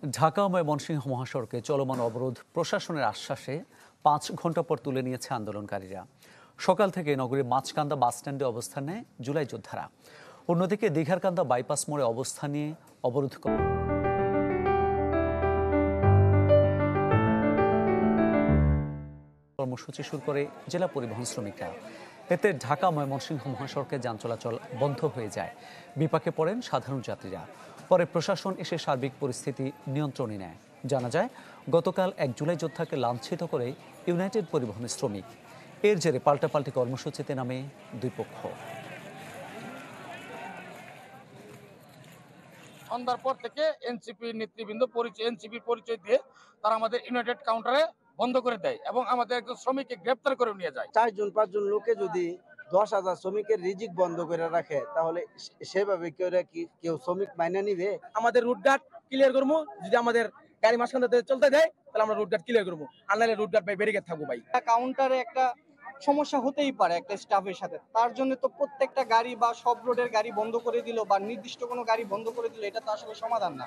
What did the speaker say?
ঢাকা ময়মনসিংহ মহাসড়কে চলমান অবরোধ প্রশাসনের আশ্বাসে ৫ ঘন্টা পর তুলে নিয়েছে আন্দোলনকারীরা। সকাল থেকে নগরীর মাছকান্দা বাসস্ট্যান্ডে অবস্থান নেয় জুলাই যোদ্ধারা। অন্যদিকে দীঘারকান্দা বাইপাস মোড়ে অবস্থান নিয়ে অবরোধ কর্মসূচি শুরু করে জেলা পরিবহন শ্রমিকরা। এতে ঢাকা ময়মনসিংহ মহাসড়কে যান চলাচল বন্ধ হয়ে যায়। বিপাকে পড়েন সাধারণ যাত্রীরা। পরে প্রশাসন এসে সার্বিক পরিস্থিতি নিয়ন্ত্রণে নেয়। জানা যায়, গতকাল ১ জুলাই যোদ্ধাকে লাঞ্ছিত করে ইউনাইটেড পরিবহনের শ্রমিক। এর জেরে পাল্টাপাল্টি কর্মসূচিতে নামে দুই পক্ষ। সন্ধ্যার পর থেকে এনসিপির নেতৃবৃন্দ এনসিপির পরিচয় দিয়ে তারা আমাদের ইউনাইটেড কাউন্টারে বন্ধ করে দেয় এবং আমাদের একজন শ্রমিককে গ্রেপ্তার করে নিয়ে যায়। ৪ জন ৫ জন লোকে যদি ১০,০০০ শ্রমিকের রিজিক বন্ধ করে রাখে, তাহলে সেভাবে কেউ শ্রমিক মাইনে নিবে? আমাদের রুটঘাট ক্লিয়ার করবো, যদি আমাদের গাড়ি মাঝখান চলতে দেয় তাহলে আমরা রুটঘাট ক্লিয়ার করবো, আর নাহলে রুটঘাট ব্যারিকেড থাকবো ভাই। কাউন্টারে একটা সমস্যা হতেই পারে একটা স্টাফের সাথে, তার জন্য তো প্রত্যেকটা গাড়ি বা সব রোডের গাড়ি বন্ধ করে দিল বা নির্দিষ্ট কোনো গাড়ি বন্ধ করে দিল, এটা তো আসলে সমাধান না।